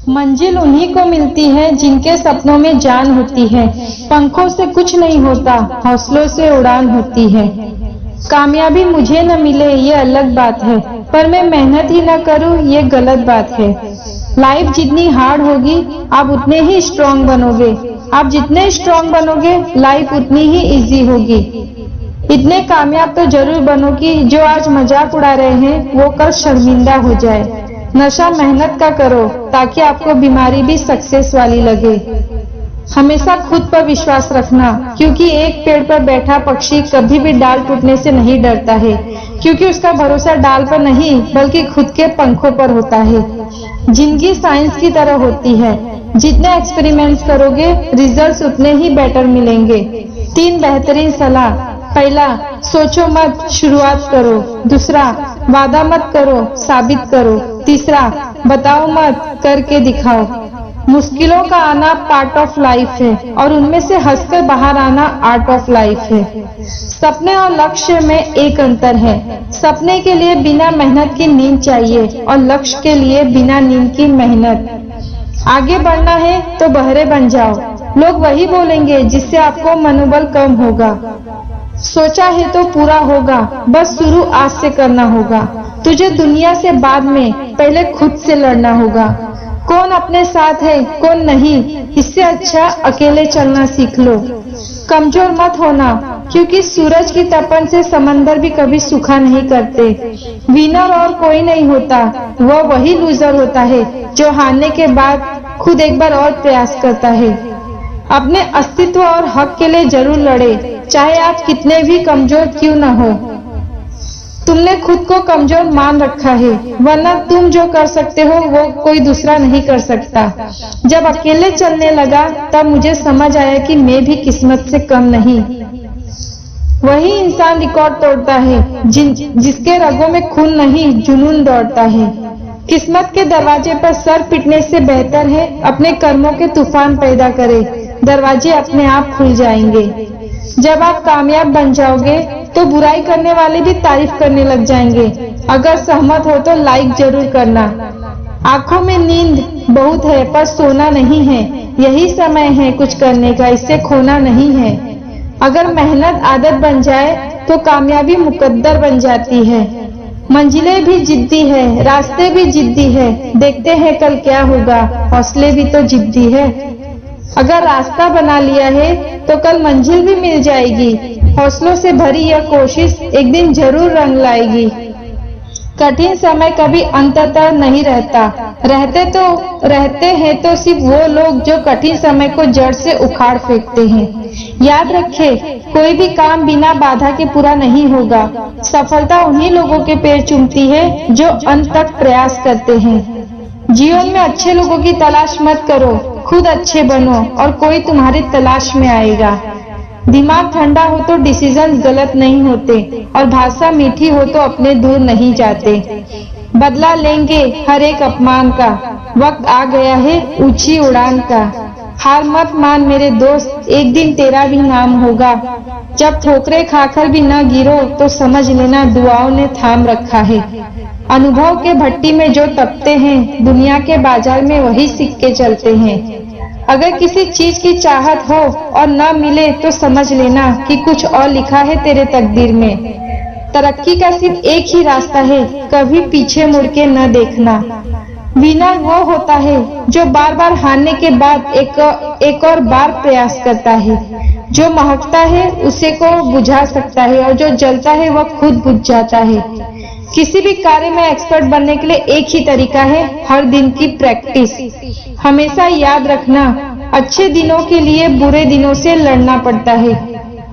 मंजिल उन्हीं को मिलती है जिनके सपनों में जान होती है। पंखों से कुछ नहीं होता, हौसलों से उड़ान होती है। कामयाबी मुझे न मिले ये अलग बात है, पर मैं मेहनत ही न करूं ये गलत बात है। लाइफ जितनी हार्ड होगी आप उतने ही स्ट्रांग बनोगे। आप जितने स्ट्रांग बनोगे लाइफ उतनी ही इजी होगी। इतने कामयाब तो जरूर बनो कि जो आज मजाक उड़ा रहे हैं वो कल शर्मिंदा हो जाए। नशा मेहनत का करो ताकि आपको बीमारी भी सक्सेस वाली लगे। हमेशा खुद पर विश्वास रखना, क्योंकि एक पेड़ पर बैठा पक्षी कभी भी डाल टूटने से नहीं डरता है, क्योंकि उसका भरोसा डाल पर नहीं बल्कि खुद के पंखों पर होता है। जिंदगी साइंस की तरह होती है, जितने एक्सपेरिमेंट्स करोगे रिजल्ट्स उतने ही बेटर मिलेंगे। 3 बेहतरीन सलाह। पहला, सोचो मत, शुरुआत करो। दूसरा, वादा मत करो, साबित करो। तीसरा, बताओ मत, करके दिखाओ। मुश्किलों का आना पार्ट ऑफ लाइफ है और उनमें से हंसकर बाहर आना आर्ट ऑफ लाइफ है। सपने और लक्ष्य में एक अंतर है। सपने के लिए बिना मेहनत की नींद चाहिए और लक्ष्य के लिए बिना नींद की मेहनत। आगे बढ़ना है तो बहरे बन जाओ। लोग वही बोलेंगे जिससे आपको मनोबल कम होगा। सोचा है तो पूरा होगा, बस शुरू आज से करना होगा। तुझे दुनिया से बाद में, पहले खुद से लड़ना होगा। कौन अपने साथ है कौन नहीं, इससे अच्छा अकेले चलना सीख लो। कमजोर मत होना, क्योंकि सूरज की तपन से समंदर भी कभी सूखा नहीं करते। विनर और कोई नहीं होता, वह वही लूजर होता है जो हारने के बाद खुद एक बार और प्रयास करता है। अपने अस्तित्व और हक के लिए जरूर लड़े, चाहे आप कितने भी कमजोर क्यों न हो। तुमने खुद को कमजोर मान रखा है, वरना तुम जो कर सकते हो वो कोई दूसरा नहीं कर सकता। जब अकेले चलने लगा तब मुझे समझ आया कि मैं भी किस्मत से कम नहीं। वही इंसान रिकॉर्ड तोड़ता है जिसके रगों में खून नहीं जुनून दौड़ता है। किस्मत के दरवाजे पर सर पिटने से बेहतर है अपने कर्मों के तूफान पैदा करे, दरवाजे अपने आप खुल जाएंगे। जब आप कामयाब बन जाओगे तो बुराई करने वाले भी तारीफ करने लग जाएंगे। अगर सहमत हो तो लाइक जरूर करना। आंखों में नींद बहुत है पर सोना नहीं है, यही समय है कुछ करने का, इससे खोना नहीं है। अगर मेहनत आदत बन जाए तो कामयाबी मुकद्दर बन जाती है। मंजिलें भी जिद्दी है, रास्ते भी जिद्दी है, देखते हैं कल क्या होगा, हौसले भी तो जिद्दी है। अगर रास्ता बना लिया है तो कल मंजिल भी मिल जाएगी। हौसलों से भरी यह कोशिश एक दिन जरूर रंग लाएगी। कठिन समय कभी अंततः नहीं रहता, रहते हैं तो सिर्फ वो लोग जो कठिन समय को जड़ से उखाड़ फेंकते हैं। याद रखें, कोई भी काम बिना बाधा के पूरा नहीं होगा। सफलता उन्हीं लोगों के पैर चूमती है जो अंत तक प्रयास करते हैं। जीवन में अच्छे लोगों की तलाश मत करो, खुद अच्छे बनो और कोई तुम्हारी तलाश में आएगा। दिमाग ठंडा हो तो डिसीजन गलत नहीं होते और भाषा मीठी हो तो अपने दूर नहीं जाते। बदला लेंगे हर एक अपमान का, वक्त आ गया है ऊंची उड़ान का। हार मत मान मेरे दोस्त, एक दिन तेरा भी नाम होगा। जब ठोकरे खाकर भी न गिरो तो समझ लेना दुआओं ने थाम रखा है। अनुभव के भट्टी में जो तपते हैं, दुनिया के बाजार में वही सिक्के चलते हैं। अगर किसी चीज की चाहत हो और न मिले तो समझ लेना कि कुछ और लिखा है तेरे तकदीर में। तरक्की का सिर्फ एक ही रास्ता है, कभी पीछे मुड़ के न देखना। विनर वो होता है जो बार बार हारने के बाद एक और बार प्रयास करता है। जो महकता है उसे को बुझा सकता है और जो जलता है वह खुद बुझ जाता है। किसी भी कार्य में एक्सपर्ट बनने के लिए एक ही तरीका है, हर दिन की प्रैक्टिस। हमेशा याद रखना, अच्छे दिनों के लिए बुरे दिनों से लड़ना पड़ता है।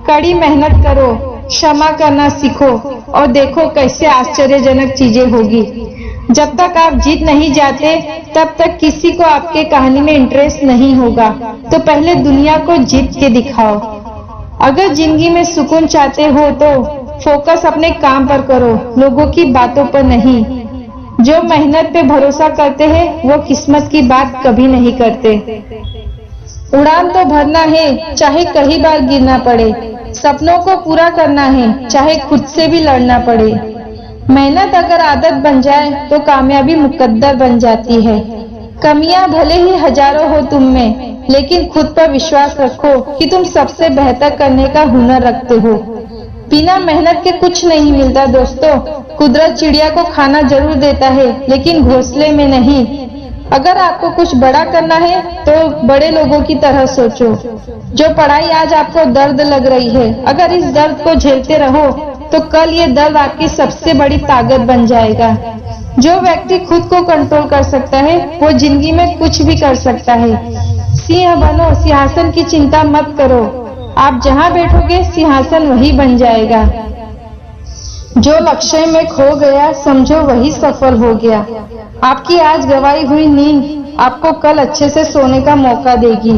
कड़ी मेहनत करो, क्षमा करना सीखो और देखो कैसे आश्चर्यजनक चीजें होगी। जब तक आप जीत नहीं जाते तब तक किसी को आपके कहानी में इंटरेस्ट नहीं होगा, तो पहले दुनिया को जीत के दिखाओ। अगर जिंदगी में सुकून चाहते हो तो फोकस अपने काम पर करो, लोगों की बातों पर नहीं। जो मेहनत पे भरोसा करते हैं वो किस्मत की बात कभी नहीं करते। उड़ान तो भरना है, चाहे कई बार गिरना पड़े। सपनों को पूरा करना है, चाहे खुद से भी लड़ना पड़े। मेहनत अगर आदत बन जाए तो कामयाबी मुकद्दर बन जाती है। कमियां भले ही हजारों हो तुम में, लेकिन खुद पर विश्वास रखो कि तुम सबसे बेहतर करने का हुनर रखते हो। बिना मेहनत के कुछ नहीं मिलता दोस्तों। कुदरत चिड़िया को खाना जरूर देता है, लेकिन घोंसले में नहीं। अगर आपको कुछ बड़ा करना है तो बड़े लोगों की तरह सोचो। जो पढ़ाई आज आपको दर्द लग रही है, अगर इस दर्द को झेलते रहो तो कल ये दर्द आपकी सबसे बड़ी ताकत बन जाएगा। जो व्यक्ति खुद को कंट्रोल कर सकता है वो जिंदगी में कुछ भी कर सकता है। सिंह बनो, सिंहासन की चिंता मत करो। आप जहाँ बैठोगे सिंहासन वही बन जाएगा। जो लक्ष्य में खो गया समझो वही सफल हो गया। आपकी आज गवाई हुई नींद आपको कल अच्छे से सोने का मौका देगी।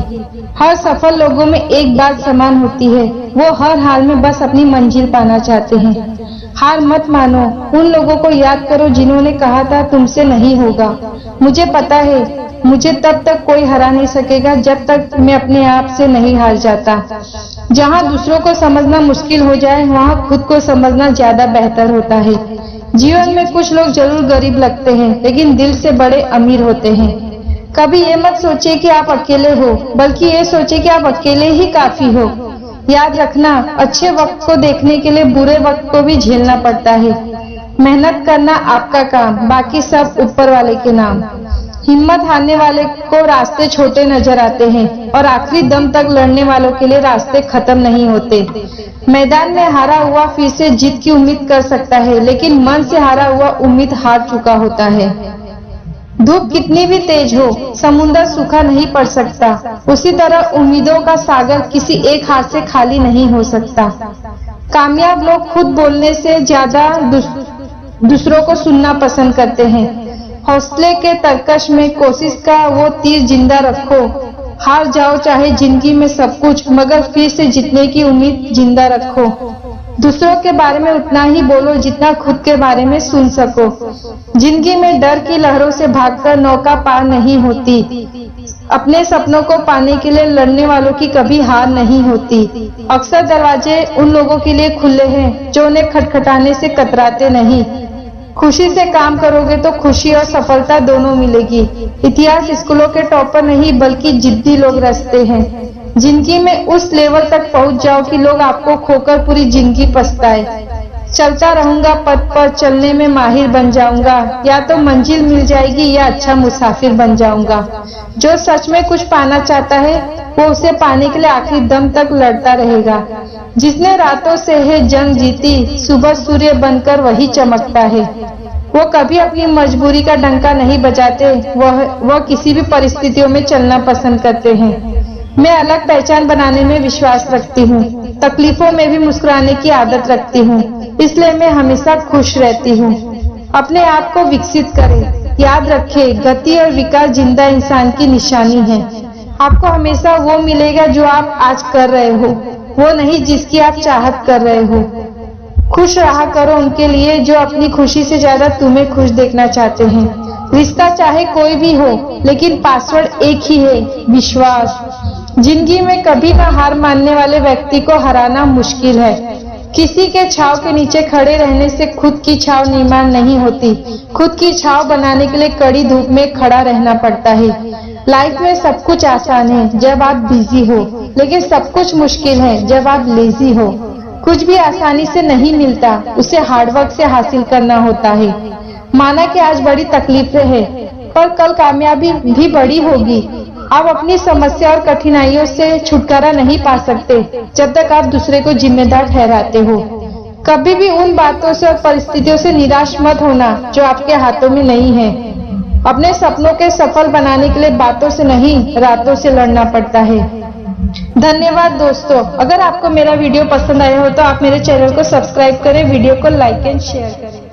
हर सफल लोगों में एक बात समान होती है, वो हर हाल में बस अपनी मंजिल पाना चाहते हैं। हार मत मानो। उन लोगों को याद करो जिन्होंने कहा था तुमसे नहीं होगा। मुझे पता है मुझे तब तक कोई हरा नहीं सकेगा जब तक मैं अपने आप से नहीं हार जाता। जहाँ दूसरों को समझना मुश्किल हो जाए वहाँ खुद को समझना ज्यादा बेहतर होता है। जीवन में कुछ लोग जरूर गरीब लगते हैं, लेकिन दिल से बड़े अमीर होते हैं। कभी ये मत सोचिए कि आप अकेले हो, बल्कि ये सोचिए कि आप अकेले ही काफी हो। याद रखना, अच्छे वक्त को देखने के लिए बुरे वक्त को भी झेलना पड़ता है। मेहनत करना आपका काम, बाकी सब ऊपर वाले के नाम। हिम्मत हारने वाले को रास्ते छोटे नजर आते हैं और आखिरी दम तक लड़ने वालों के लिए रास्ते खत्म नहीं होते। मैदान में हारा हुआ फिर से जीत की उम्मीद कर सकता है, लेकिन मन से हारा हुआ उम्मीद हार चुका होता है। धूप कितनी भी तेज हो, समुद्र सूखा नहीं पड़ सकता। उसी तरह उम्मीदों का सागर किसी एक हाथ से खाली नहीं हो सकता। कामयाब लोग खुद बोलने से ज्यादा दूसरों को सुनना पसंद करते हैं। हौसले के तरकश में कोशिश का वो तीर जिंदा रखो। हार जाओ चाहे जिंदगी में सब कुछ, मगर फिर से जीतने की उम्मीद जिंदा रखो। दूसरों के बारे में उतना ही बोलो जितना खुद के बारे में सुन सको। जिंदगी में डर की लहरों से भागकर नौका पार नहीं होती। अपने सपनों को पाने के लिए लड़ने वालों की कभी हार नहीं होती। अक्सर दरवाजे उन लोगों के लिए खुले हैं जो उन्हें खटखटाने से कतराते नहीं। खुशी से काम करोगे तो खुशी और सफलता दोनों मिलेगी। इतिहास स्कूलों के टॉपर नहीं बल्कि जिद्दी लोग रचते हैं। जिंदगी में उस लेवल तक पहुंच जाओ कि लोग आपको खोकर पूरी जिंदगी पछताए। चलता रहूंगा पथ पर, चलने में माहिर बन जाऊंगा। या तो मंजिल मिल जाएगी या अच्छा मुसाफिर बन जाऊंगा। जो सच में कुछ पाना चाहता है वो उसे पाने के लिए आखिरी दम तक लड़ता रहेगा। जिसने रातों से है जंग जीती, सुबह सूर्य बनकर वही चमकता है। वो कभी अपनी मजबूरी का डंका नहीं बजाते, वह किसी भी परिस्थितियों में चलना पसंद करते हैं। मैं अलग पहचान बनाने में विश्वास रखती हूँ। तकलीफों में भी मुस्कुराने की आदत रखती हूँ, इसलिए मैं हमेशा खुश रहती हूँ। अपने आप को विकसित करें। याद रखें, गति और विकास जिंदा इंसान की निशानी है। आपको हमेशा वो मिलेगा जो आप आज कर रहे हो, वो नहीं जिसकी आप चाहत कर रहे हो। खुश रहा करो उनके लिए जो अपनी खुशी से ज्यादा तुम्हें खुश देखना चाहते हैं। रिश्ता चाहे कोई भी हो, लेकिन पासवर्ड एक ही है, विश्वास। जिंदगी में कभी ना हार मानने वाले व्यक्ति को हराना मुश्किल है। किसी के छाव के नीचे खड़े रहने से खुद की छाव निर्माण नहीं होती। खुद की छाव बनाने के लिए कड़ी धूप में खड़ा रहना पड़ता है। लाइफ में सब कुछ आसान है जब आप बिजी हो, लेकिन सब कुछ मुश्किल है जब आप लेजी हो। कुछ भी आसानी से नहीं मिलता, उसे हार्डवर्क से हासिल करना होता है। माना कि आज बड़ी तकलीफें हैं, पर कल कामयाबी भी बड़ी होगी। आप अपनी समस्या और कठिनाइयों से छुटकारा नहीं पा सकते जब तक आप दूसरे को जिम्मेदार ठहराते हो। कभी भी उन बातों से और परिस्थितियों से निराश मत होना जो आपके हाथों में नहीं है। अपने सपनों के सफल बनाने के लिए बातों से नहीं, रातों से लड़ना पड़ता है। धन्यवाद दोस्तों। अगर आपको मेरा वीडियो पसंद आया हो तो आप मेरे चैनल को सब्सक्राइब करें, वीडियो को लाइक एंड शेयर करें।